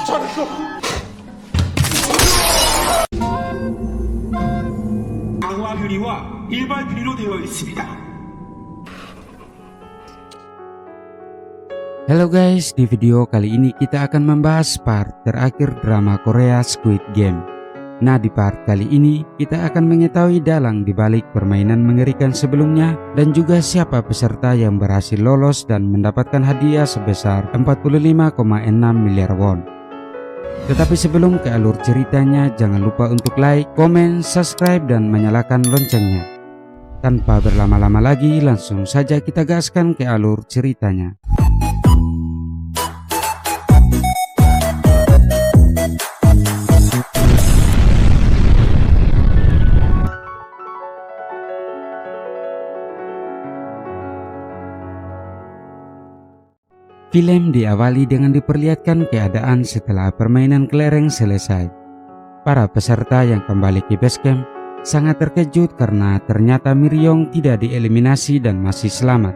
잘했어. 강화 뷰리와 일반 뷰리로 되어 있습니다. Halo guys, di video kali ini kita akan membahas part terakhir drama Korea Squid Game. Nah, di part kali ini kita akan mengetahui dalang dibalik permainan mengerikan sebelumnya dan juga siapa peserta yang berhasil lolos dan mendapatkan hadiah sebesar 45,6 miliar won. Tetapi sebelum ke alur ceritanya, jangan lupa untuk like, komen, subscribe, dan menyalakan loncengnya. Tanpa berlama-lama lagi, langsung saja kita gaskan ke alur ceritanya. Film diawali dengan diperlihatkan keadaan setelah permainan kelereng selesai. Para peserta yang kembali ke base camp sangat terkejut karena ternyata Miryong tidak dieliminasi dan masih selamat.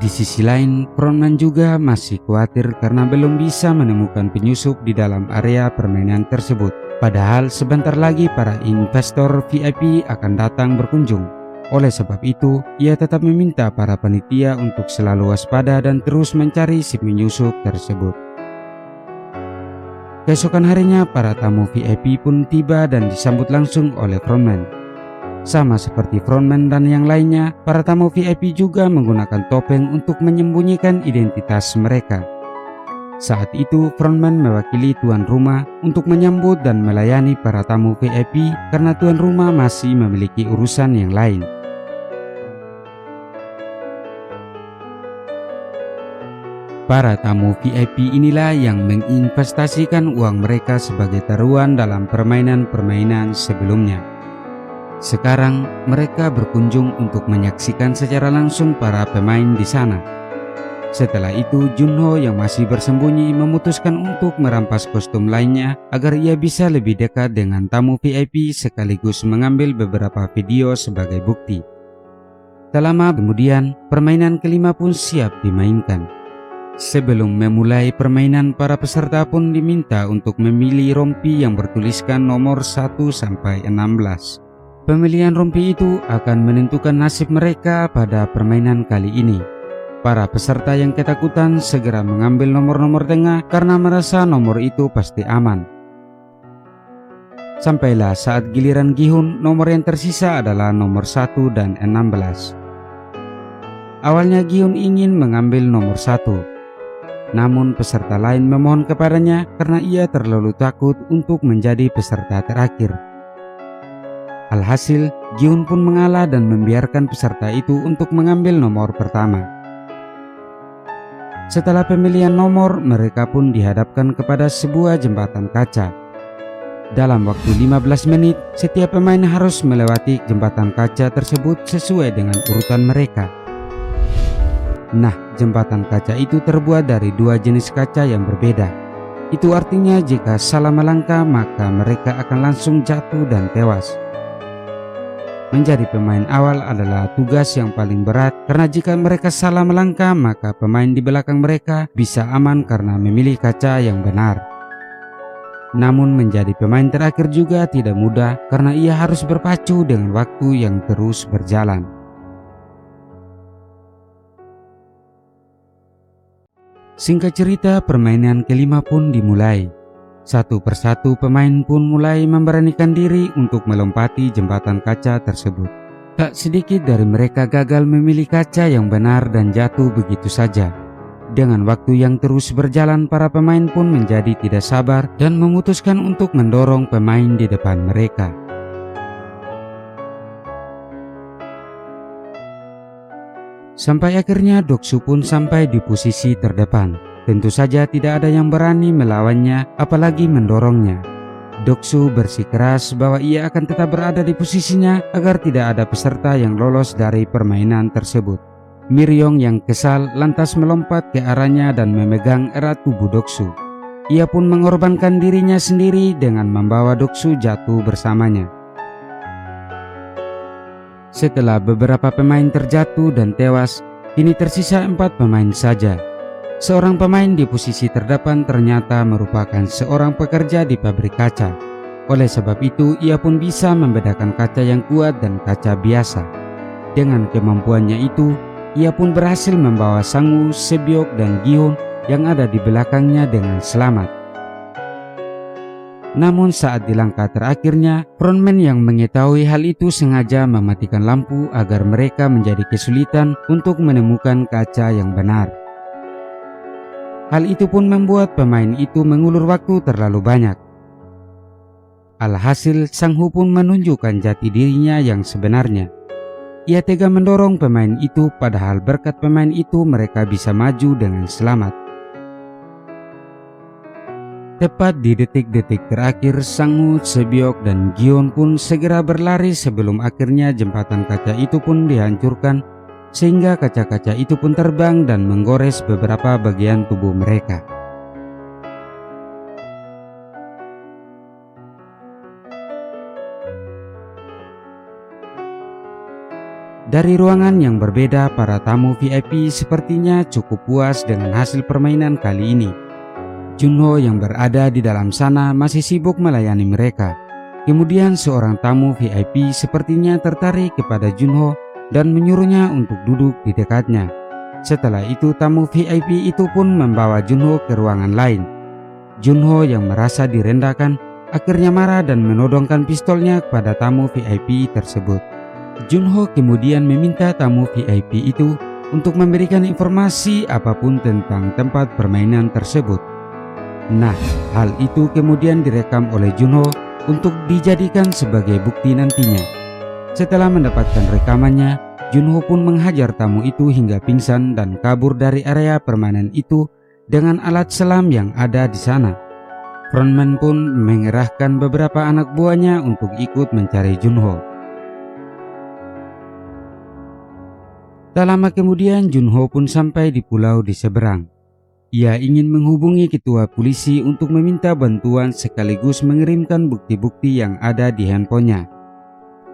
Di sisi lain, Frontman juga masih khawatir karena belum bisa menemukan penyusup di dalam area permainan tersebut. Padahal sebentar lagi para investor VIP akan datang berkunjung. Oleh sebab itu, ia tetap meminta para panitia untuk selalu waspada dan terus mencari si penyusup tersebut. Keesokan harinya, para tamu VIP pun tiba dan disambut langsung oleh Frontman. Sama seperti Frontman dan yang lainnya, para tamu VIP juga menggunakan topeng untuk menyembunyikan identitas mereka. Saat itu, Frontman mewakili tuan rumah untuk menyambut dan melayani para tamu VIP karena tuan rumah masih memiliki urusan yang lain. Para tamu VIP inilah yang menginvestasikan uang mereka sebagai taruhan dalam permainan-permainan sebelumnya. Sekarang mereka berkunjung untuk menyaksikan secara langsung para pemain di sana. Setelah itu, Junho yang masih bersembunyi memutuskan untuk merampas kostum lainnya agar ia bisa lebih dekat dengan tamu VIP sekaligus mengambil beberapa video sebagai bukti. Tak lama kemudian, permainan kelima pun siap dimainkan. Sebelum memulai permainan, para peserta pun diminta untuk memilih rompi yang bertuliskan nomor 1 sampai 16. Pemilihan rompi itu akan menentukan nasib mereka pada permainan kali ini. Para peserta yang ketakutan segera mengambil nomor-nomor tengah karena merasa nomor itu pasti aman. Sampailah saat giliran Gi-hun, nomor yang tersisa adalah nomor 1 dan 16. Awalnya Gi-hun ingin mengambil nomor 1. Namun peserta lain memohon kepadanya karena ia terlalu takut untuk menjadi peserta terakhir. Alhasil, Gi-hun pun mengalah dan membiarkan peserta itu untuk mengambil nomor pertama. Setelah pemilihan nomor, mereka pun dihadapkan kepada sebuah jembatan kaca. Dalam waktu 15 menit, setiap pemain harus melewati jembatan kaca tersebut sesuai dengan urutan mereka. Nah, jembatan kaca itu terbuat dari dua jenis kaca yang berbeda. Itu artinya jika salah melangkah maka mereka akan langsung jatuh dan tewas. Menjadi pemain awal adalah tugas yang paling berat karena jika mereka salah melangkah maka pemain di belakang mereka bisa aman karena memilih kaca yang benar. Namun menjadi pemain terakhir juga tidak mudah karena ia harus berpacu dengan waktu yang terus berjalan. Singkat cerita, permainan kelima pun dimulai. Satu persatu pemain pun mulai memberanikan diri untuk melompati jembatan kaca tersebut. Tak sedikit dari mereka gagal memilih kaca yang benar dan jatuh begitu saja. Dengan waktu yang terus berjalan, para pemain pun menjadi tidak sabar dan memutuskan untuk mendorong pemain di depan mereka. Sampai akhirnya Doksu pun sampai di posisi terdepan. Tentu saja tidak ada yang berani melawannya, apalagi mendorongnya. Doksu bersikeras bahwa ia akan tetap berada di posisinya agar tidak ada peserta yang lolos dari permainan tersebut. Miryong yang kesal lantas melompat ke arahnya dan memegang erat tubuh Doksu. Ia pun mengorbankan dirinya sendiri dengan membawa Doksu jatuh bersamanya. Setelah beberapa pemain terjatuh dan tewas, kini tersisa 4 pemain saja. Seorang pemain di posisi terdepan ternyata merupakan seorang pekerja di pabrik kaca. Oleh sebab itu, ia pun bisa membedakan kaca yang kuat dan kaca biasa. Dengan kemampuannya itu, ia pun berhasil membawa Sang-woo, Se-byok, dan Gi-hun yang ada di belakangnya dengan selamat. Namun saat di langkah terakhirnya, frontman yang mengetahui hal itu sengaja mematikan lampu agar mereka menjadi kesulitan untuk menemukan kaca yang benar. Hal itu pun membuat pemain itu mengulur waktu terlalu banyak. Alhasil, Sang-woo pun menunjukkan jati dirinya yang sebenarnya. Ia tega mendorong pemain itu, padahal berkat pemain itu mereka bisa maju dengan selamat. Tepat di detik-detik terakhir, Sang-woo, Se-byok, dan Gi-hun pun segera berlari sebelum akhirnya jembatan kaca itu pun dihancurkan, sehingga kaca-kaca itu pun terbang dan menggores beberapa bagian tubuh mereka. Dari ruangan yang berbeda, para tamu VIP sepertinya cukup puas dengan hasil permainan kali ini. Junho yang berada di dalam sana masih sibuk melayani mereka. Kemudian seorang tamu VIP sepertinya tertarik kepada Junho dan menyuruhnya untuk duduk di dekatnya. Setelah itu tamu VIP itu pun membawa Junho ke ruangan lain. Junho yang merasa direndahkan akhirnya marah dan menodongkan pistolnya kepada tamu VIP tersebut. Junho kemudian meminta tamu VIP itu untuk memberikan informasi apapun tentang tempat permainan tersebut. Nah, hal itu kemudian direkam oleh Junho untuk dijadikan sebagai bukti nantinya. Setelah mendapatkan rekamannya, Junho pun menghajar tamu itu hingga pingsan dan kabur dari area permainan itu dengan alat selam yang ada di sana. Frontman pun mengerahkan beberapa anak buahnya untuk ikut mencari Junho. Tak lama kemudian Junho pun sampai di pulau di seberang. Ia ingin menghubungi ketua polisi untuk meminta bantuan sekaligus mengirimkan bukti-bukti yang ada di handphonenya.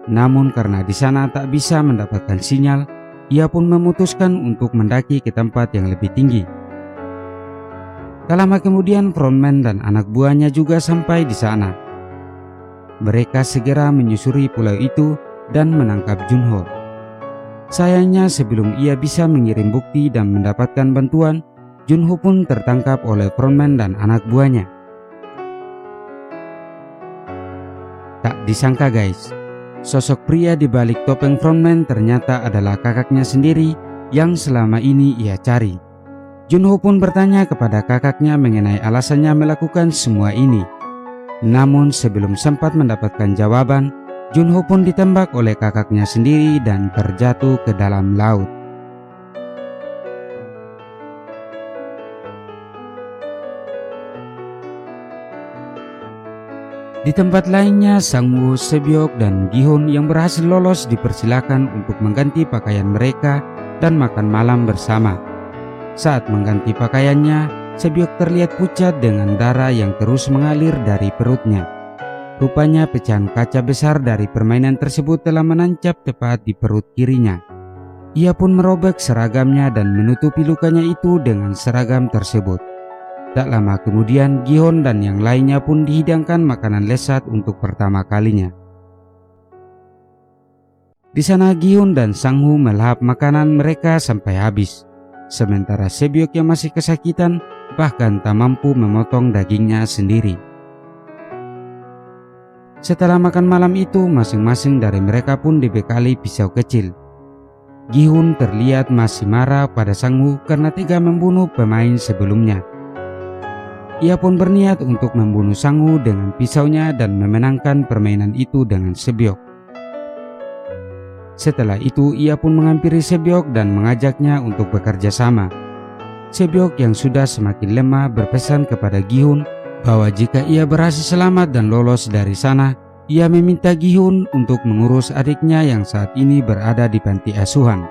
Namun karena di sana tak bisa mendapatkan sinyal, ia pun memutuskan untuk mendaki ke tempat yang lebih tinggi. Tak lama kemudian frontman dan anak buahnya juga sampai di sana. Mereka segera menyusuri pulau itu dan menangkap Junho. Sayangnya sebelum ia bisa mengirim bukti dan mendapatkan bantuan, Junho pun tertangkap oleh frontman dan anak buahnya. Tak disangka guys, sosok pria di balik topeng frontman ternyata adalah kakaknya sendiri yang selama ini ia cari. Junho pun bertanya kepada kakaknya mengenai alasannya melakukan semua ini. Namun sebelum sempat mendapatkan jawaban, Junho pun ditembak oleh kakaknya sendiri dan terjatuh ke dalam laut. Di tempat lainnya, Sang-woo, Se-byok, dan Gi-hun yang berhasil lolos dipersilakan untuk mengganti pakaian mereka dan makan malam bersama. Saat mengganti pakaiannya, Se-byok terlihat pucat dengan darah yang terus mengalir dari perutnya. Rupanya pecahan kaca besar dari permainan tersebut telah menancap tepat di perut kirinya. Ia pun merobek seragamnya dan menutupi lukanya itu dengan seragam tersebut. Tak lama kemudian Gi-hun dan yang lainnya pun dihidangkan makanan lezat untuk pertama kalinya. Di sana Gi-hun dan Sang-woo melahap makanan mereka sampai habis. Sementara Se-byok yang masih kesakitan bahkan tak mampu memotong dagingnya sendiri. Setelah makan malam itu, masing-masing dari mereka pun dibekali pisau kecil. Gi-hun terlihat masih marah pada Sang-woo karena tega membunuh pemain sebelumnya. Ia pun berniat untuk membunuh Sang-woo dengan pisaunya dan memenangkan permainan itu dengan Se-byok. Setelah itu ia pun menghampiri Se-byok dan mengajaknya untuk bekerja sama. Se-byok yang sudah semakin lemah berpesan kepada Gi-hun bahwa jika ia berhasil selamat dan lolos dari sana, ia meminta Gi-hun untuk mengurus adiknya yang saat ini berada di panti asuhan.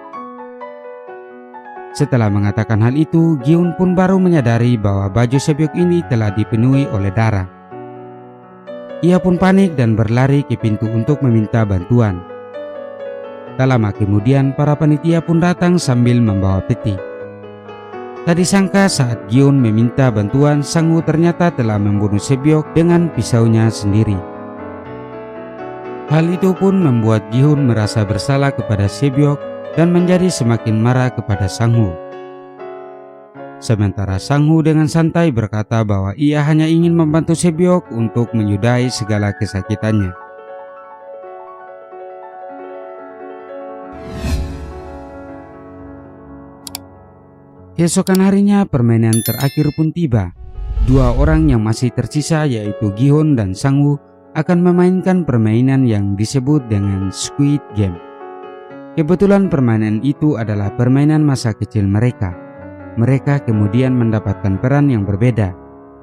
Setelah mengatakan hal itu, Gi-hun pun baru menyadari bahwa baju Se-byok ini telah dipenuhi oleh darah. Ia pun panik dan berlari ke pintu untuk meminta bantuan. Tak lama kemudian para panitia pun datang sambil membawa peti. Tak disangka saat Giun meminta bantuan, Sang-woo ternyata telah membunuh Sebyok dengan pisaunya sendiri. Hal itu pun membuat Gi-hun merasa bersalah kepada Sebyok dan menjadi semakin marah kepada Sang-woo. Sementara Sang-woo dengan santai berkata bahwa ia hanya ingin membantu Sebyok untuk menyudahi segala kesakitannya. Keesokan harinya permainan terakhir pun tiba. Dua orang yang masih tersisa yaitu Gi-hun dan Sang-woo akan memainkan permainan yang disebut dengan Squid Game. Kebetulan permainan itu adalah permainan masa kecil mereka. Mereka kemudian mendapatkan peran yang berbeda.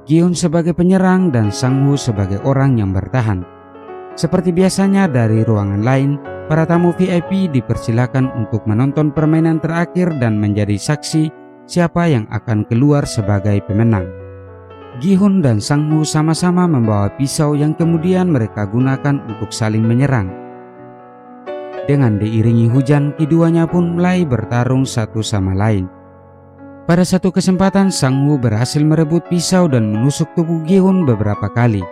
Gi-hun sebagai penyerang dan Sang-woo sebagai orang yang bertahan. Seperti biasanya dari ruangan lain, para tamu VIP dipersilakan untuk menonton permainan terakhir dan menjadi saksi siapa yang akan keluar sebagai pemenang. Gi-hun dan Sang-woo sama-sama membawa pisau yang kemudian mereka gunakan untuk saling menyerang. Dengan diiringi hujan, keduanya pun mulai bertarung satu sama lain. Pada satu kesempatan, Sang-woo berhasil merebut pisau dan menusuk tubuh Gi-hun beberapa kali.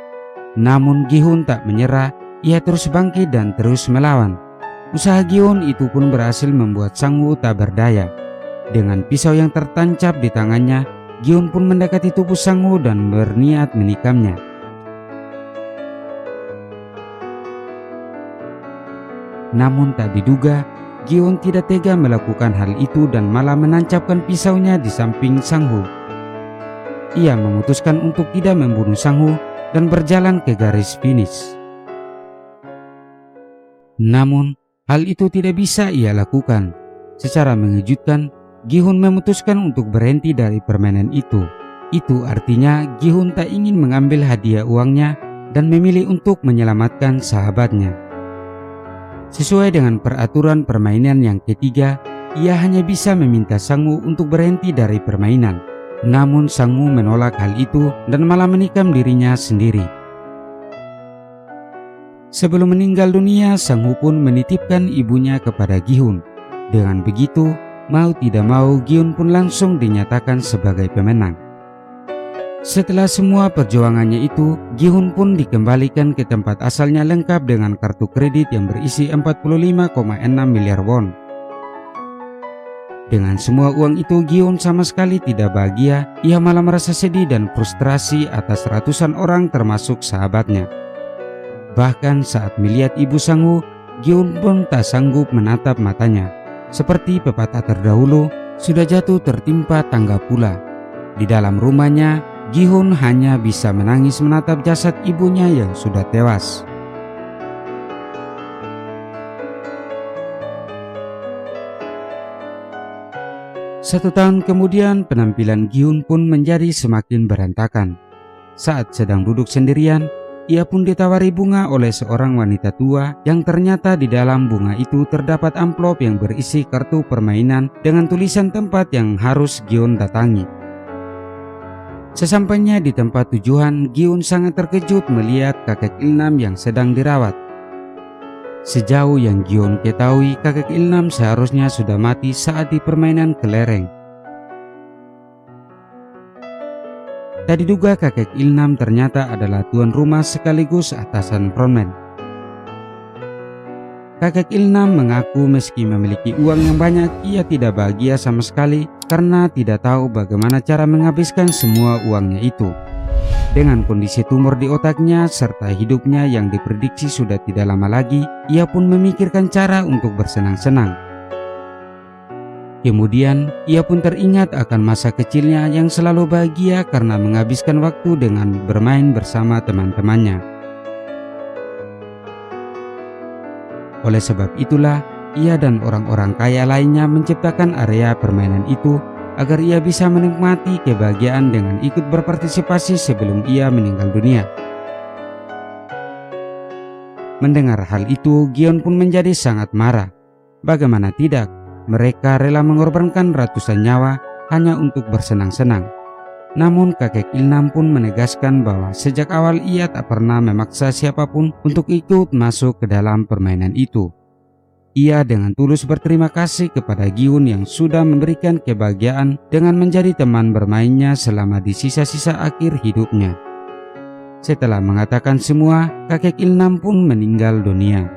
Namun Gi-hun tak menyerah, ia terus bangkit dan terus melawan. Usaha Gi-hun itu pun berhasil membuat Sang-woo tak berdaya. Dengan pisau yang tertancap di tangannya, Gi-hun pun mendekati tubuh Sang-woo dan berniat menikamnya. Namun tak diduga, Gi-hun tidak tega melakukan hal itu dan malah menancapkan pisaunya di samping Sang-woo. Ia memutuskan untuk tidak membunuh Sang-woo dan berjalan ke garis finish. Namun, hal itu tidak bisa ia lakukan. Secara mengejutkan, Gi-hun memutuskan untuk berhenti dari permainan itu. Itu artinya Gi-hun tak ingin mengambil hadiah uangnya dan memilih untuk menyelamatkan sahabatnya. Sesuai dengan peraturan permainan yang ketiga, ia hanya bisa meminta Sang-woo untuk berhenti dari permainan. Namun Sang-woo menolak hal itu dan malah menikam dirinya sendiri. Sebelum meninggal dunia, Sang-woo pun menitipkan ibunya kepada Gi-hun. Dengan begitu, mau tidak mau Gi-hun pun langsung dinyatakan sebagai pemenang. Setelah semua perjuangannya itu, Gi-hun pun dikembalikan ke tempat asalnya lengkap dengan kartu kredit yang berisi 45,6 miliar won. Dengan semua uang itu, Gi-hun sama sekali tidak bahagia. Ia malah merasa sedih dan frustrasi atas ratusan orang termasuk sahabatnya. Bahkan saat melihat ibu Sang-woo, Gi-hun pun tak sanggup menatap matanya. Seperti pepatah terdahulu, sudah jatuh tertimpa tangga pula. Di dalam rumahnya, Gi-hun hanya bisa menangis menatap jasad ibunya yang sudah tewas. Satu tahun kemudian, penampilan Gi-hun pun menjadi semakin berantakan. Saat sedang duduk sendirian, ia pun ditawari bunga oleh seorang wanita tua yang ternyata di dalam bunga itu terdapat amplop yang berisi kartu permainan dengan tulisan tempat yang harus Gi-hun datangi. Sesampainya di tempat tujuan, Gi-hun sangat terkejut melihat kakek Il-nam yang sedang dirawat. Sejauh yang Gi-hun ketahui, kakek Il-nam seharusnya sudah mati saat di permainan kelereng. Tak diduga kakek Il-nam ternyata adalah tuan rumah sekaligus atasan frontman. Kakek Il-nam mengaku meski memiliki uang yang banyak, ia tidak bahagia sama sekali karena tidak tahu bagaimana cara menghabiskan semua uangnya itu. Dengan kondisi tumor di otaknya serta hidupnya yang diprediksi sudah tidak lama lagi, ia pun memikirkan cara untuk bersenang-senang. Kemudian, ia pun teringat akan masa kecilnya yang selalu bahagia karena menghabiskan waktu dengan bermain bersama teman-temannya. Oleh sebab itulah, ia dan orang-orang kaya lainnya menciptakan area permainan itu agar ia bisa menikmati kebahagiaan dengan ikut berpartisipasi sebelum ia meninggal dunia. Mendengar hal itu, Gi-hun pun menjadi sangat marah. Bagaimana tidak? Mereka rela mengorbankan ratusan nyawa hanya untuk bersenang-senang. Namun kakek Il-nam pun menegaskan bahwa sejak awal ia tak pernah memaksa siapapun untuk ikut masuk ke dalam permainan itu. Ia dengan tulus berterima kasih kepada Gi-hun yang sudah memberikan kebahagiaan dengan menjadi teman bermainnya selama di sisa-sisa akhir hidupnya. Setelah mengatakan semua, kakek Il-nam pun meninggal dunia.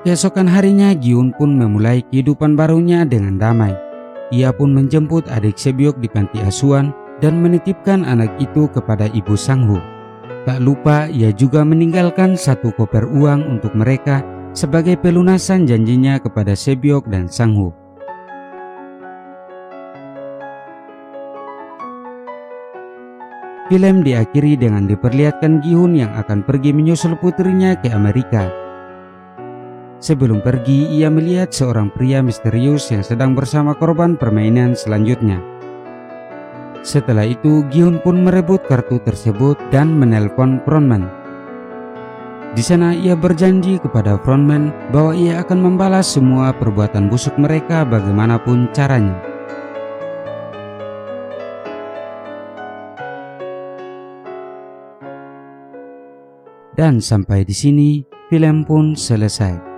Keesokan harinya, Gi-hun pun memulai kehidupan barunya dengan damai. Ia pun menjemput adik Sebyok di panti asuhan dan menitipkan anak itu kepada ibu Sang-ho. Tak lupa ia juga meninggalkan 1 koper uang untuk mereka sebagai pelunasan janjinya kepada Sebyok dan Sang-ho. Film diakhiri dengan diperlihatkan Gi-hun yang akan pergi menyusul putrinya ke Amerika. Sebelum pergi, ia melihat seorang pria misterius yang sedang bersama korban permainan selanjutnya. Setelah itu, Gi-hun pun merebut kartu tersebut dan menelpon frontman. Di sana ia berjanji kepada frontman bahwa ia akan membalas semua perbuatan busuk mereka bagaimanapun caranya. Dan sampai di sini, film pun selesai.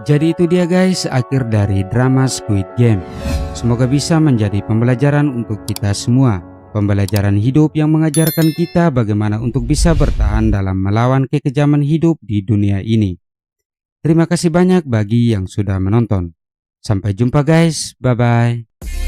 Jadi itu dia guys, akhir dari drama Squid Game. Semoga bisa menjadi pembelajaran untuk kita semua. Pembelajaran hidup yang mengajarkan kita bagaimana untuk bisa bertahan dalam melawan kekejaman hidup di dunia ini. Terima kasih banyak bagi yang sudah menonton. Sampai jumpa guys, bye-bye.